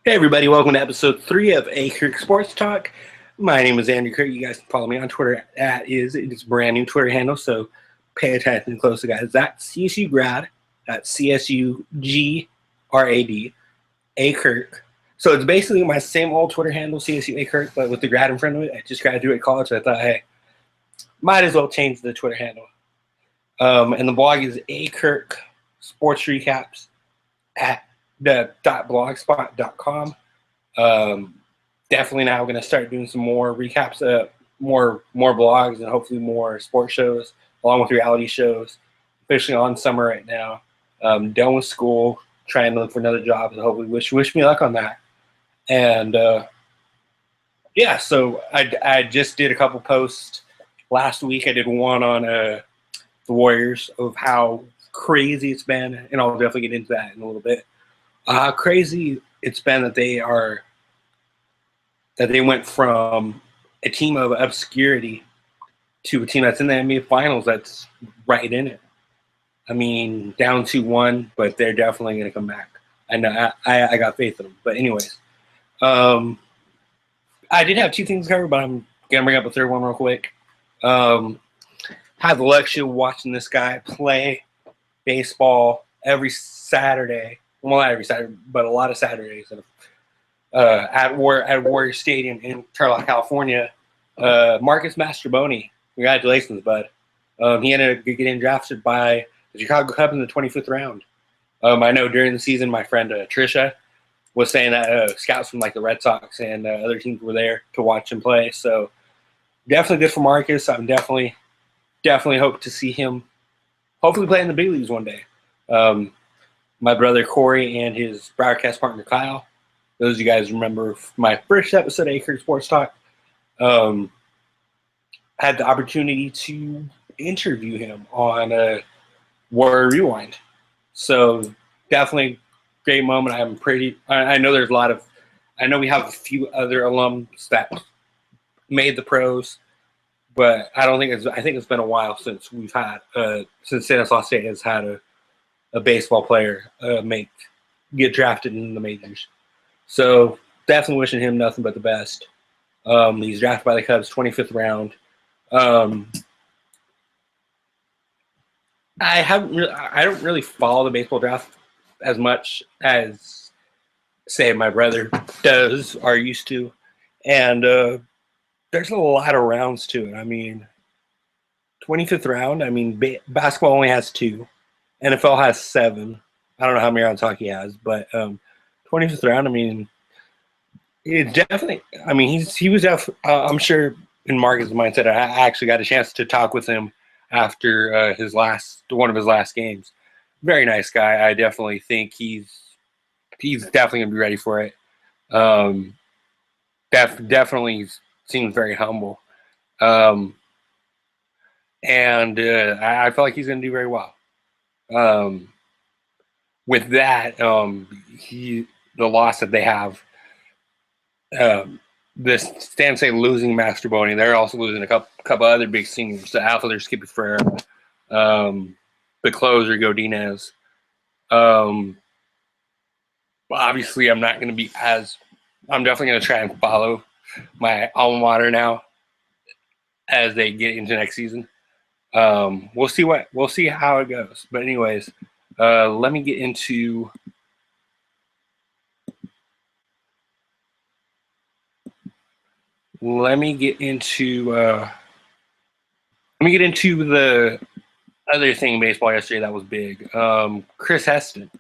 Hey everybody, welcome to episode 3 of A Kirk Sports Talk. My name is Andrew Kirk. You guys can follow me on Twitter it's a brand new Twitter handle, so pay attention closely, guys. That's CSU grad, that's CSUGRAD, A Kirk. So it's basically my same old Twitter handle, CSU A Kirk, but with the grad in front of it. I just graduated college, so I thought, hey, might as well change the Twitter handle. And the blog is A Kirk Sports Recaps at the .blogspot.com. Definitely now going to start doing some more recaps, more blogs, and hopefully more sports shows along with reality shows. Officially on summer right now. Done with school, trying to look for another job, and hopefully wish me luck on that. And yeah, so I just did a couple posts last week. I did one on the Warriors of how crazy it's been, and I'll definitely get into that in a little bit. How crazy it's been that they went from a team of obscurity to a team that's in the NBA Finals that's right in it. I mean, down 2-1, but they're definitely going to come back. I know I got faith in them. But anyways, I did have two things to cover, but I'm going to bring up a third one real quick. Had the luxury of watching this guy play baseball every Saturday. Well, not every Saturday, but a lot of Saturdays at Warrior Stadium in Turlock, California. Marcus Mastroboni, congratulations, bud. He ended up getting drafted by the Chicago Cubs in the 25th round. I know during the season, my friend Trisha was saying that scouts from like the Red Sox and other teams were there to watch him play. So definitely good for Marcus. I'm definitely hope to see him hopefully play in the big leagues one day. My brother Corey and his broadcast partner Kyle, those of you guys remember my first episode of A Kirk Sports Talk, had the opportunity to interview him on Warrior Rewind. So definitely great moment. I know there's I know we have a few other alums that made the pros, but I think it's been a while since we've had since Stanislaus State has had a baseball player get drafted in the majors. So definitely wishing him nothing but the best. He's drafted by the Cubs, 25th round. I don't really follow the baseball draft as much as say my brother does or used to, and there's a lot of rounds to it. I mean, 25th round. I mean, basketball only has 2. NFL has 7. I don't know how many rounds hockey has, but 25th round. I mean, it's definitely. I mean, he was. I'm sure in Marcus' mindset. I actually got a chance to talk with him after one of his last games. Very nice guy. I definitely think he's definitely gonna be ready for it. Definitely seems very humble, and I feel like he's gonna do very well. With that, the loss that they have, this Stan State losing Mastroboni, they're also losing a couple other big seniors. The outfielder Skippy Ferreira, the closer Godinez. Obviously, I'm definitely going to try and follow my alma mater now as they get into next season. We'll see how it goes. But anyways, let me get into the other thing in baseball yesterday that was big. Chris Heston.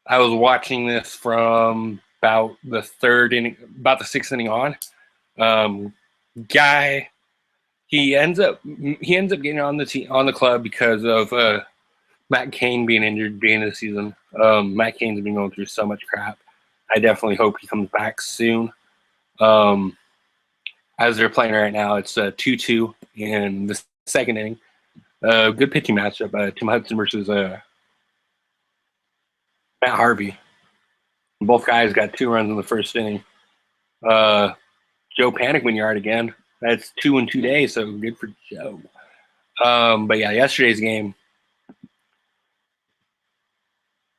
I was watching this from about the 6th inning on. Guy, he ends up getting on the club because of Matt Cain being injured beginning of the season. Matt Cain's been going through so much crap. I definitely hope he comes back soon. As they're playing right now, it's 2-2 in the 2nd inning. Good pitching matchup. Tim Hudson versus Matt Harvey. Both guys got 2 runs in the 1st inning. Joe Panicman yard again. That's 2 in 2 days, so good for Joe. But yeah, yesterday's game,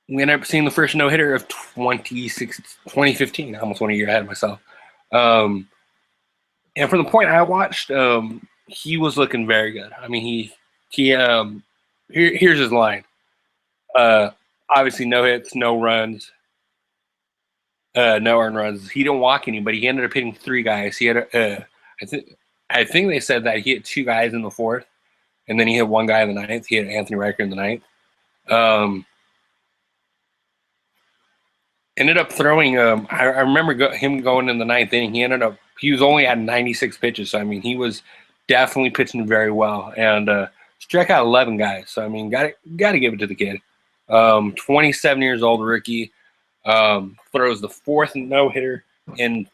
we ended up seeing the first no-hitter of 2015. I almost went a year ahead of myself. And from the point I watched, he was looking very good. I mean, here's his line. Obviously, no hits, no runs, no earned runs. He didn't walk anybody. He ended up hitting 3 guys. He had, I think they said that he hit 2 guys in the 4th, and then he hit 1 guy in the 9th. He hit Anthony Riker in the 9th. Ended up throwing. I remember him going in the 9th inning. He was only at 96 pitches. So I mean, he was definitely pitching very well, and struck out 11 guys. So I mean, got to give it to the kid. 27 years old, rookie. Throws the 4th no-hitter in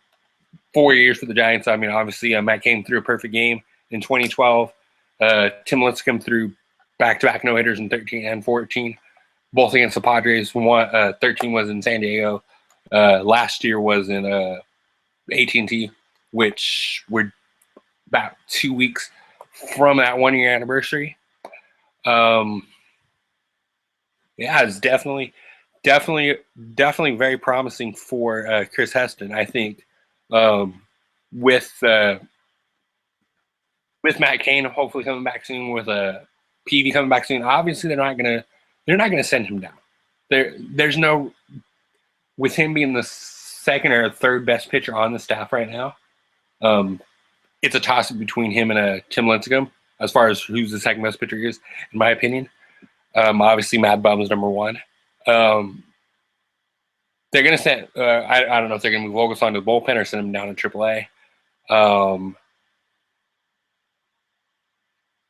4 years for the Giants. I mean, obviously, Matt came through a perfect game in 2012. Tim Lincecum threw back-to-back no-hitters in 13 and 14. Both against the Padres. 13 was in San Diego. Last year was in AT&T, which we're about 2 weeks from that 1-year anniversary. It's definitely very promising for Chris Heston. I think with Matt Cain hopefully coming back soon, with PV coming back soon. Obviously, they're not gonna send him down. There's no, with him being the 2nd or 3rd best pitcher on the staff right now. It's a toss-up between him and Tim Lincecum as far as who's the 2nd best pitcher is, in my opinion. Obviously, Mad Bum's number 1. They're gonna send. I don't know if they're gonna move Vogelsong to the bullpen or send him down to AAA.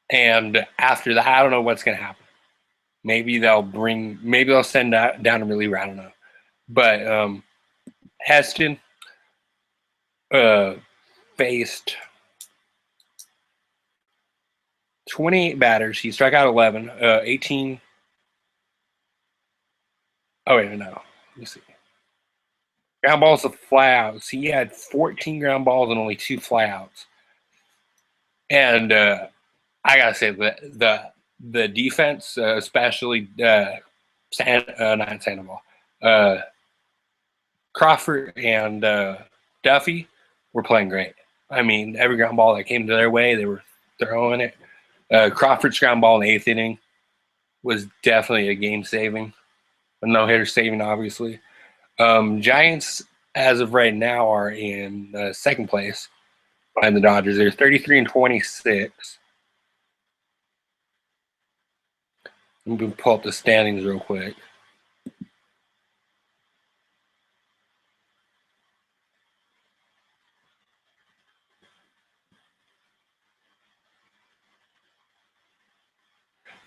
And after that, I don't know what's gonna happen. Maybe they'll send down a reliever. I don't know. But Heston faced 28 batters. He struck out 11. 18. Oh wait, no. Let me see. Ground balls to flyouts. He had 14 ground balls and only 2 flyouts. And I gotta say that the defense, especially not Sandoval, Crawford and Duffy were playing great. I mean, every ground ball that came to their way, they were throwing it. Crawford's ground ball in the 8th inning was definitely a game-saving, a no-hitter saving, obviously. Giants, as of right now, are in 2nd place behind the Dodgers. They're 33-26. Let me pull up the standings real quick.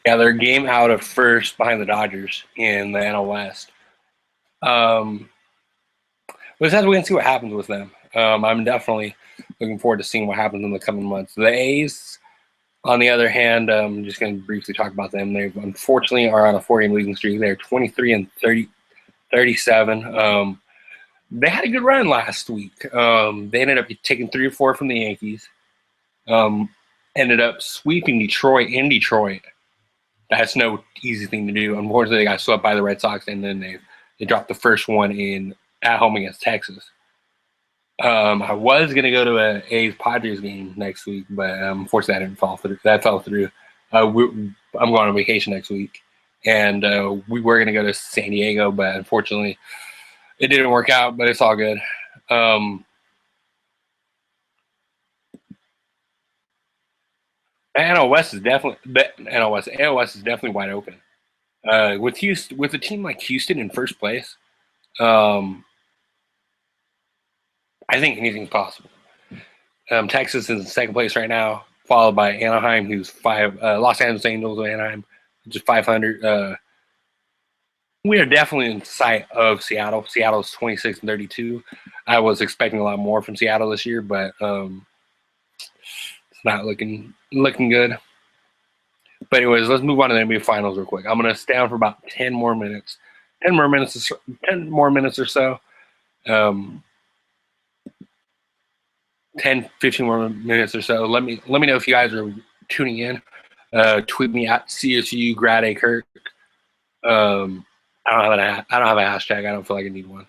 Yeah, they're a game out of 1st behind the Dodgers in the NL West. We'll just have to wait and see what happens with them. I'm definitely looking forward to seeing what happens in the coming months. The A's, on the other hand, I'm just going to briefly talk about them. They unfortunately are on a 4-game losing streak. They're 23-37. They had a good run last week. They ended up taking 3 or 4 from the Yankees. Ended up sweeping Detroit in Detroit. That's no easy thing to do. Unfortunately, they got swept by the Red Sox, and then they dropped the first one at home against Texas. I was going to go to a A's Padres game next week, but unfortunately that didn't fall through. That fell through. I'm going on vacation next week, and we were going to go to San Diego, but unfortunately it didn't work out, but it's all good. AL West is definitely wide open. With a team like Houston in first place, I think anything's possible. Texas is in 2nd place right now, followed by Anaheim, who's 5. Los Angeles Angels of Anaheim, just 500. We are definitely in sight of Seattle. Seattle's 26-32. I was expecting a lot more from Seattle this year, but it's not looking good. But anyways, let's move on to the NBA Finals real quick. I'm going to stay on for about 10 more minutes. 10 more minutes or so. 10, 15 more minutes or so. Let me know if you guys are tuning in. Tweet me at CSU Grad A Kirk. I don't have a hashtag. I don't feel like I need one.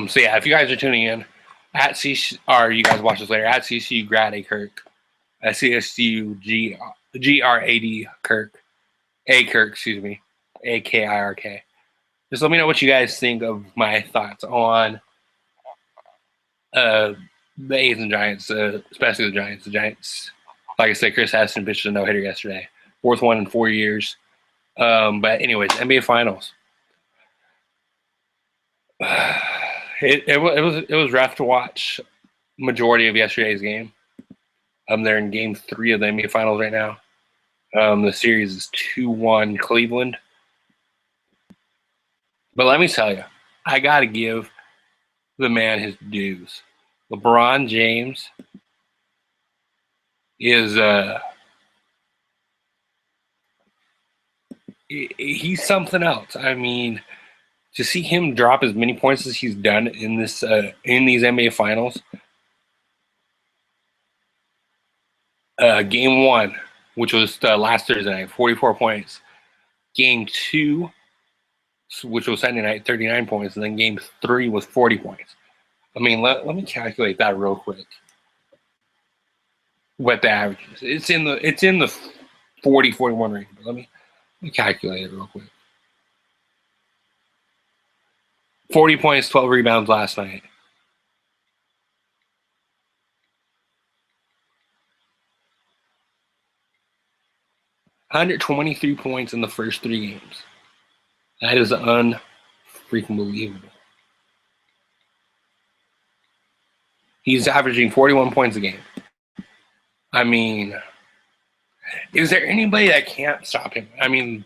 So yeah, if you guys are tuning in at CC, or you guys watch this later at CCU grad A Kirk, at CSU GRAD Kirk, A Kirk, excuse me, AKIRK. Just let me know what you guys think of my thoughts on the A's and Giants, especially the Giants. The Giants, like I said, Chris Heston pitched a no-hitter yesterday, fourth one in 4 years. But anyways, NBA Finals. It was rough to watch majority of yesterday's game. They're in Game 3 of the NBA Finals right now. The series is 2-1 Cleveland. But let me tell you, I got to give the man his dues. LeBron James is he's something else. I mean, to see him drop as many points as he's done in this in these NBA Finals. Game 1, which was last Thursday night, 44 points. Game 2, which was Sunday night, 39 points, and then Game 3 was 40 points. I mean, let me calculate that real quick. What the average is? It's in the 40-41 range. But let me calculate it real quick. 40 points, 12 rebounds last night. $123 points in the first 3 games. That is unfreaking believable. He's averaging 41 points a game. I mean, is there anybody that can't stop him? I mean,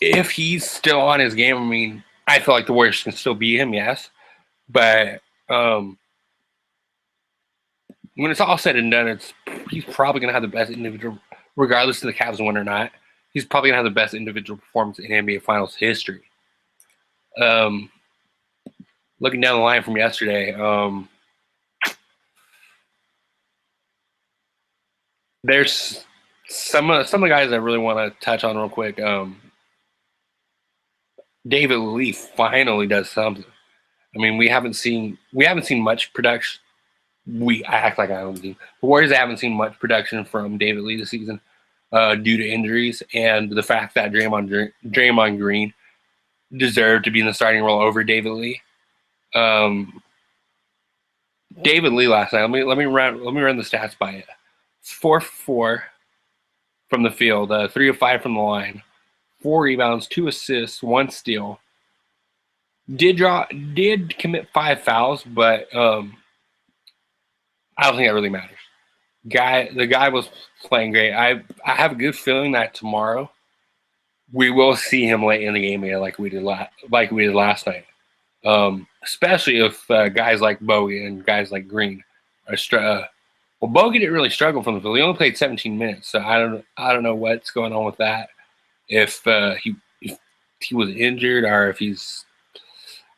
if he's still on his game, I mean, I feel like the Warriors can still beat him, yes. But when it's all said and done, he's probably going to have the best individual, regardless of the Cavs win or not. He's probably going to have the best individual performance in NBA Finals history. Looking down the line from yesterday, there's some of the guys I really want to touch on real quick. David Lee finally does something. I mean, we haven't seen much production. I act like I don't see. The Warriors haven't seen much from David Lee this season due to injuries and the fact that Draymond Green deserved to be in the starting role over David Lee. David Lee last night. Let me run the stats by it. 4-4 from the field, 3 of 5 from the line, 4 rebounds, 2 assists, 1 steal. Did commit 5 fouls, but I don't think that really matters. The guy was playing great. I have a good feeling that tomorrow we will see him late in the game again, like we did last night. Especially if guys like Bogie and guys like Green are well, Bogie didn't really struggle from the field. He only played 17 minutes, so I don't know what's going on with that. If he was injured or if he's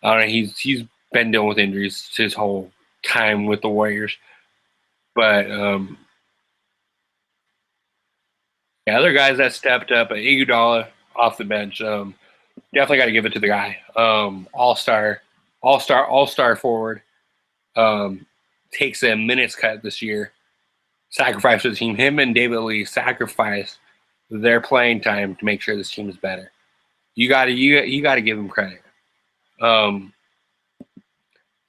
he's been dealing with injuries his whole time with the Warriors. But other guys that stepped up, Iguodala off the bench, definitely got to give it to the guy. All-star forward. Takes a minutes cut this year. Sacrifice for the team. Him and David Lee sacrifice their playing time to make sure this team is better. You got to give him credit.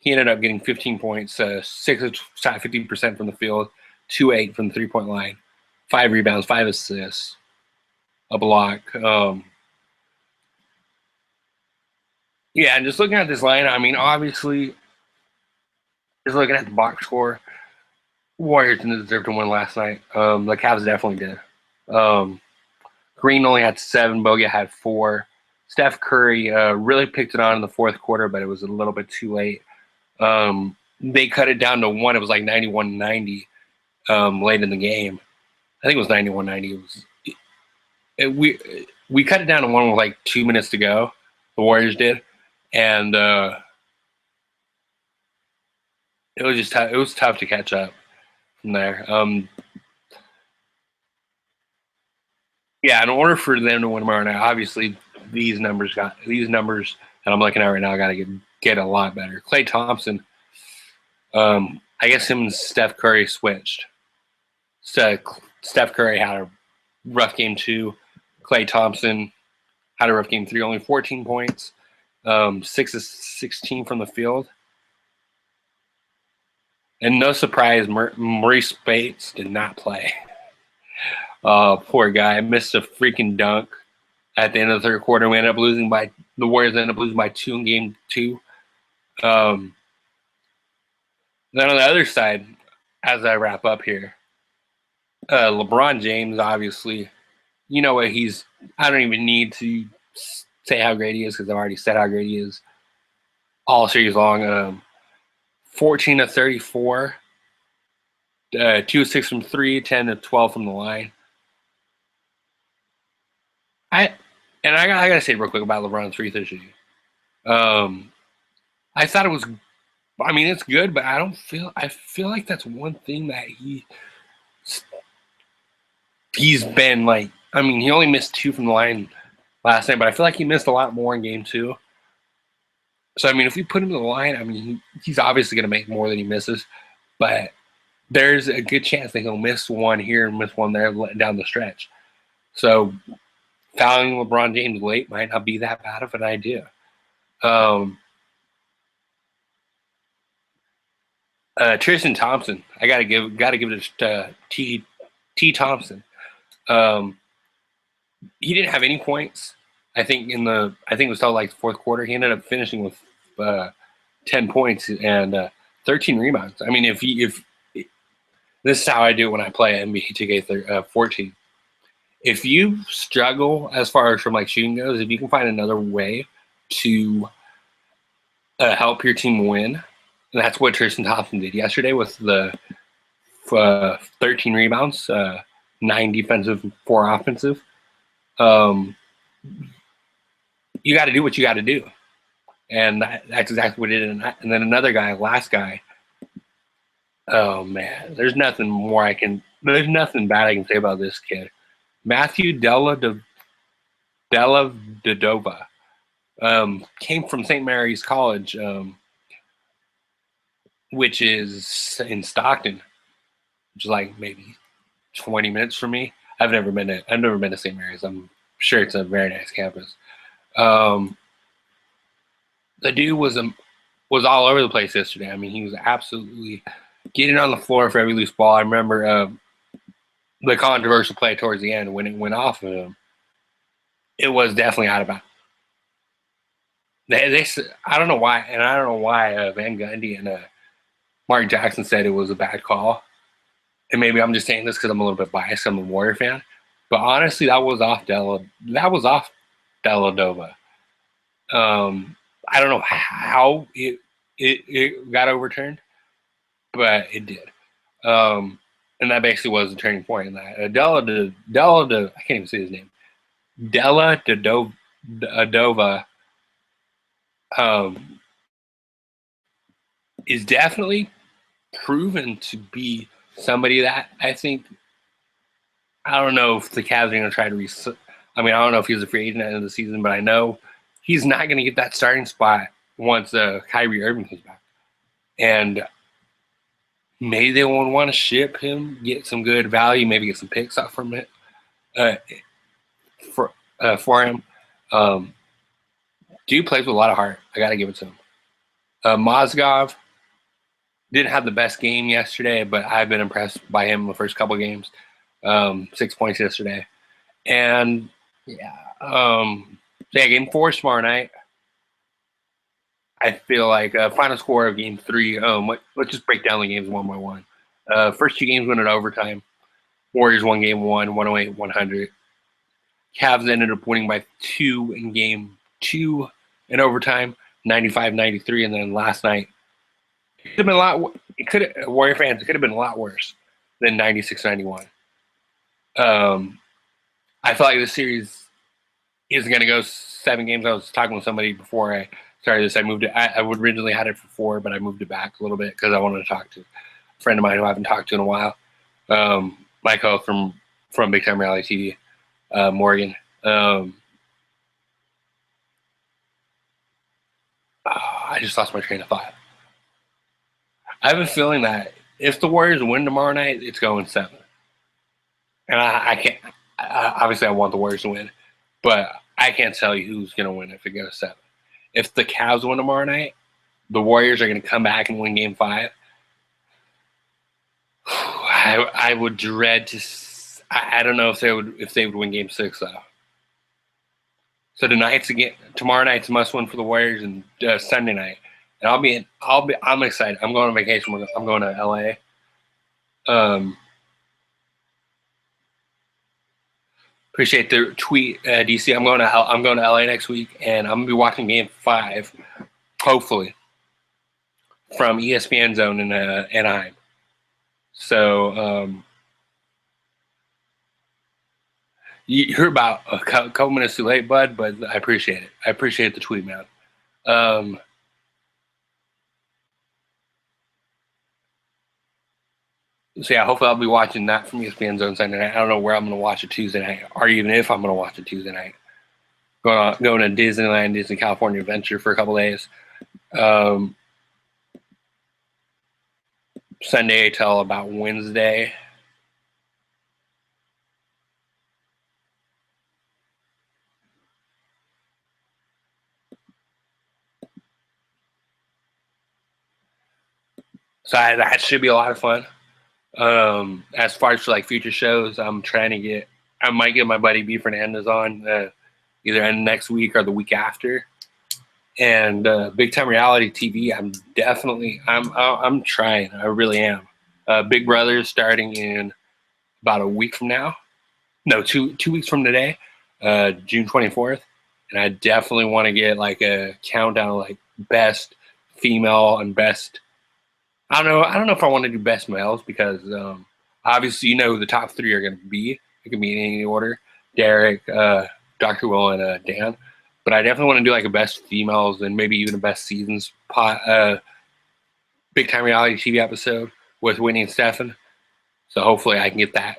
He ended up getting 15 points, 50% from the field, 2-8 from the 3-point line, 5 rebounds, 5 assists, a block. Yeah, and just looking at this line, I mean, obviously, just looking at the box score, Warriors didn't deserve to win last night. The Cavs definitely did. Green only had 7, Bogie had 4. Steph Curry really picked it on in the fourth quarter, but it was a little bit too late. They cut it down to 1. It was like 91-90 late in the game. I think it was 91-90. We cut it down to 1 with like 2 minutes to go. The Warriors did, and it was just tough. It was tough to catch up from there. Yeah, in order for them to win tomorrow night, obviously these numbers that I'm looking at right now got to get a lot better. Klay Thompson, I guess him and Steph Curry switched. So Steph Curry had a rough game 2. Klay Thompson had a rough game 3, only 14 points, 6 of 16 from the field. And no surprise, Maurice Bates did not play. Poor guy. Missed a freaking dunk at the end of the third quarter. The Warriors ended up losing by 2 in game 2. Then on the other side, as I wrap up here, LeBron James, obviously, you know what I don't even need to say how great he is because I've already said how great he is all series long. 14 of 34, 2 of 6 from 3, 10 of 12 from the line. I gotta say real quick about LeBron's free throw shooting. I thought it was. I mean, it's good, but I feel like that's one thing that he's been like. I mean, he only missed 2 from the line last night, but I feel like he missed a lot more in game 2. So I mean, if we put him in the line, I mean, he's obviously gonna make more than he misses, but there's a good chance that he'll miss one here and miss one there down the stretch. So fouling LeBron James late might not be that bad of an idea. Tristan Thompson, I gotta give it to T. Thompson. He didn't have any points. I think it was till like the fourth quarter. He ended up finishing with 10 points and 13 rebounds. I mean, if this is how I do it when I play NBA 2K14. If you struggle as far as from like shooting goes, if you can find another way to help your team win, and that's what Tristan Thompson did yesterday with the 13 rebounds, 9 defensive, 4 offensive. You got to do what you got to do, and that's exactly what he did. And then another guy, last guy. Oh man, there's nothing bad I can say about this kid. Matthew Dellavedova came from St. Mary's College, which is in Stockton, which is like maybe 20 minutes from me. I've never been to St. Mary's. I'm sure it's a very nice campus. The dude was all over the place yesterday. I mean, he was absolutely getting on the floor for every loose ball. I remember the controversial play towards the end when it went off of him. It was definitely out of bounds. I don't know why Van Gundy and Mark Jackson said it was a bad call. And maybe I'm just saying this because I'm a little bit biased. I'm a Warrior fan. But honestly, that was off Dellavedova. I don't know how it got overturned, but it did. And that basically was the turning point in that. I can't even say his name. Dellavedova is definitely proven to be somebody that I think. I don't know if the Cavs are going to try to I mean, I don't know if he's a free agent at the end of the season, but I know he's not going to get that starting spot once Kyrie Irving comes back. And maybe they won't want to ship him, get some good value, maybe get some picks out from it for him. Dude plays with a lot of heart. I got to give it to him. Mozgov didn't have the best game yesterday, but I've been impressed by him in the first couple of games. 6 points yesterday. And, game 4 tomorrow night. I feel like final score of game 3. Let's just break down the games one by one. First 2 games went in overtime. Warriors won game 1, 108-100. Cavs ended up winning by 2 in game 2 in overtime, 95-93. And then last night, it could have been a lot. Warrior fans, it could have been a lot worse than 96-91. I felt like this series is going to go 7 games. I was talking with somebody before I Sorry, I moved it. I originally had it for 4, but I moved it back a little bit because I wanted to talk to a friend of mine who I haven't talked to in a while. Michael from Big Time Reality TV, Morgan. I just lost my train of thought. I have a feeling that if the Warriors win tomorrow night, it's going 7. And I can't. Obviously, I want the Warriors to win, but I can't tell you who's going to win if it goes 7. If the Cavs win tomorrow night, the Warriors are going to come back and win Game 5. I would dread to. I don't know if they would win Game 6 though. So tomorrow night's a must win for the Warriors, and Sunday night. And I'm excited. I'm going on vacation. I'm going to LA. Appreciate the tweet, DC. I'm going to LA next week, and I'm gonna be watching Game 5, hopefully, from ESPN Zone in Anaheim. So you're about a couple minutes too late, bud, but I appreciate it. I appreciate the tweet, man. So yeah, hopefully I'll be watching that from ESPN Zone Sunday night. I don't know where I'm going to watch it Tuesday night, or even if I'm going to watch it Tuesday night. Going to Disneyland, Disney California Adventure for a couple days. Sunday till about Wednesday. So that should be a lot of fun. As far as for like future shows, I might get my buddy B Fernandez on either end next week or the week after. And Big Time Reality TV, I'm trying. I really am. Big Brother is starting in about a week from now. No, 2 weeks from today, June 24th. And I definitely want to get like a countdown of like best female and best. I don't know if I want to do best males because obviously who the top 3 are going to be. It can be in any order: Derek, Dr. Will, and Dan. But I definitely want to do like a best females and maybe even a best seasons Big Time Reality TV episode with Whitney and Stefan. So hopefully I can get that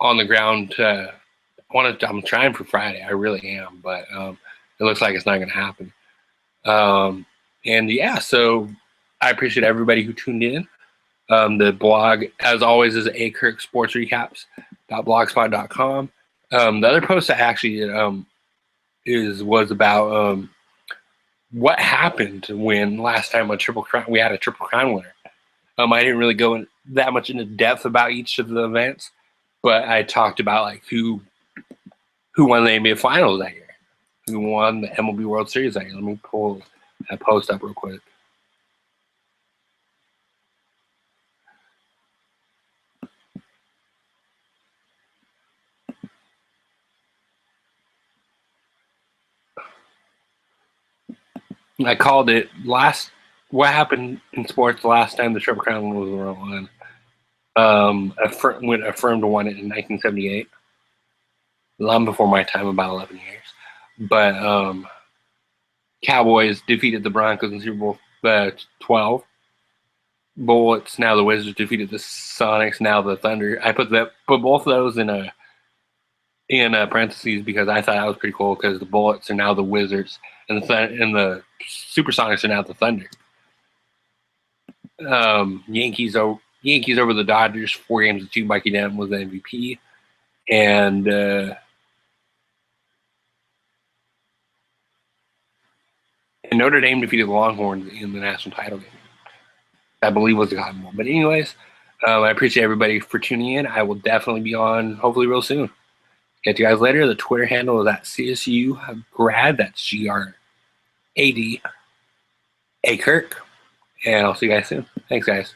on the ground. I'm trying for Friday. I really am, but it looks like it's not going to happen. And yeah, so I appreciate everybody who tuned in. The blog, as always, is Kirk Sports Recaps.blogspot.com. The other post I actually did was about what happened when last time we had a Triple Crown winner. I didn't really go that much into depth about each of the events, but I talked about like who won the NBA Finals that year, who won the MLB World Series that year. Let me pull that post up real quick. I called it what happened in sports the last time the Triple Crown was won. Affirmed won it in 1978. Long before my time, about 11 years. But Cowboys defeated the Broncos in Super Bowl 12. Bullets, now the Wizards defeated the Sonics, now the Thunder. I put both of those in parentheses because I thought that was pretty cool because the Bullets are now the Wizards and the Supersonics are now the Thunder. Yankees over the Dodgers 4-2. Mikey Dent was the MVP, and Notre Dame defeated the Longhorns in the national title game. I believe was the Cotton Bowl. But anyways, I appreciate everybody for tuning in. I will definitely be on hopefully real soon. Catch you guys later. The Twitter handle is at CSU Grad. That's GRAD. Kirk. And I'll see you guys soon. Thanks, guys.